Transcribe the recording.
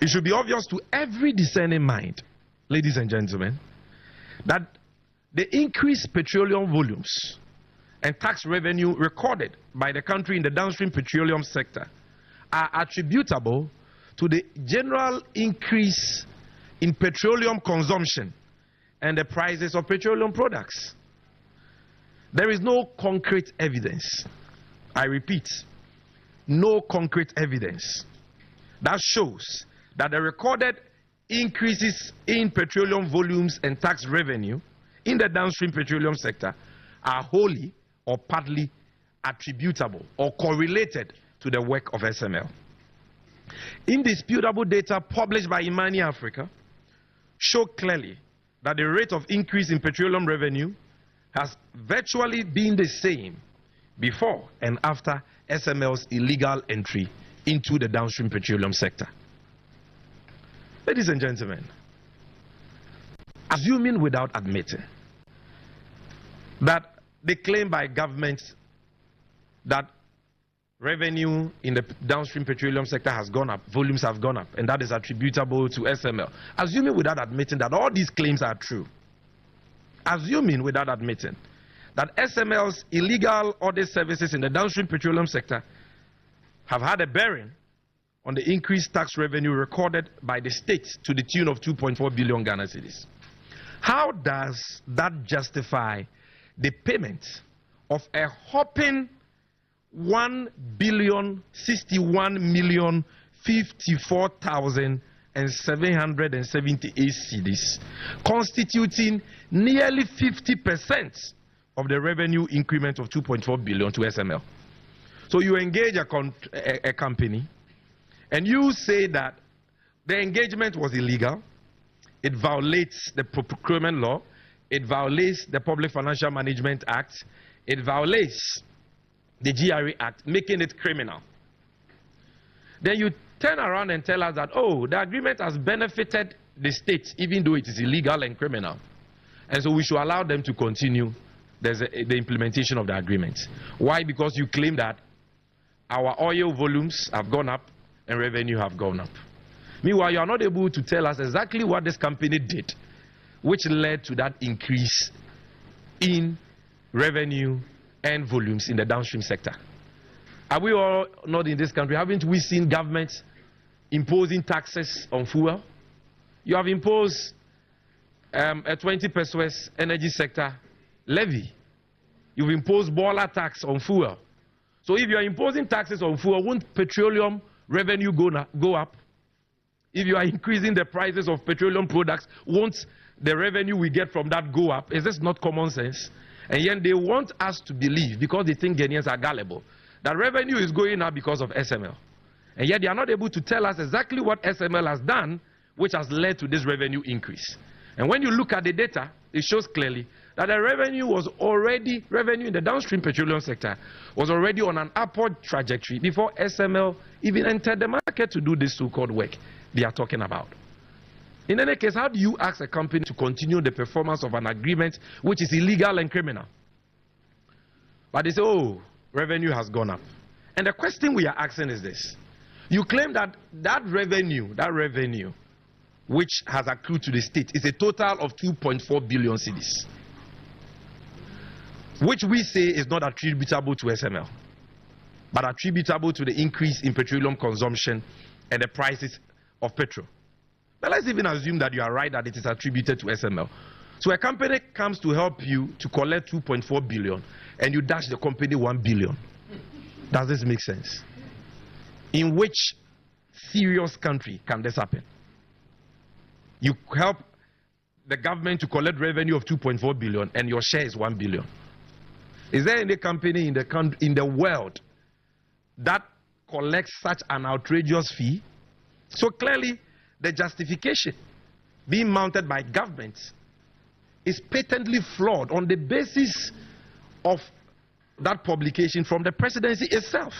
It should be obvious to every discerning mind, ladies and gentlemen, that the increased petroleum volumes and tax revenue recorded by the country in the downstream petroleum sector are attributable to the general increase in petroleum consumption and the prices of petroleum products. There is no concrete evidence, I repeat, no concrete evidence that shows that the recorded increases in petroleum volumes and tax revenue in the downstream petroleum sector are wholly or partly attributable or correlated to the work of SML. Indisputable data published by Imani Africa show clearly that the rate of increase in petroleum revenue has virtually been the same before and after SML's illegal entry into the downstream petroleum sector. Ladies and gentlemen, assuming without admitting that the claim by government that revenue in the downstream petroleum sector has gone up, volumes have gone up, and that is attributable to SML, assuming without admitting that all these claims are true, assuming without admitting that SML's illegal audit services in the downstream petroleum sector have had a bearing on the increased tax revenue recorded by the state to the tune of 2.4 billion Ghana cedis. How does that justify the payment of a whopping 1,061,054,778 cedis, constituting nearly 50% of the revenue increment of 2.4 billion to SML? So you engage a company and you say that the engagement was illegal, it violates the procurement law, it violates the Public Financial Management Act, it violates the GRA Act, making it criminal. Then you turn around and tell us that, oh, the agreement has benefited the state even though it is illegal and criminal, and so we should allow them to continue the implementation of the agreement. Why? Because you claim that our oil volumes have gone up and revenue have gone up. Meanwhile, you are not able to tell us exactly what this company did which led to that increase in revenue and volumes in the downstream sector. Are we all not in this country? Haven't we seen governments imposing taxes on fuel? You have imposed a 20 pesos energy sector levy. You've imposed boiler tax on fuel. So if you are imposing taxes on fuel, won't petroleum revenue go up? If you are increasing the prices of petroleum products, won't the revenue we get from that go up? Is this not common sense? And yet they want us to believe, because they think Ghanaians are gullible, that revenue is going up because of SML. And yet they are not able to tell us exactly what SML has done which has led to this revenue increase. And when you look at the data, it shows clearly that the revenue in the downstream petroleum sector was already on an upward trajectory before SML even entered the market to do this so-called work they are talking about. In any case, how do you ask a company to continue the performance of an agreement which is illegal and criminal? But they say, oh, revenue has gone up. And the question we are asking is this. You claim that that revenue which has accrued to the state is a total of 2.4 billion cedis, which we say is not attributable to SML, but attributable to the increase in petroleum consumption and the prices of petrol. But let's even assume that you are right, that it is attributed to SML. So a company comes to help you to collect 2.4 billion and you dash the company 1 billion. Does this make sense? In which serious country can this happen? You help the government to collect revenue of 2.4 billion and your share is 1 billion. Is there any company in the world that collects such an outrageous fee? So clearly, the justification being mounted by governments is patently flawed on the basis of that publication from the presidency itself.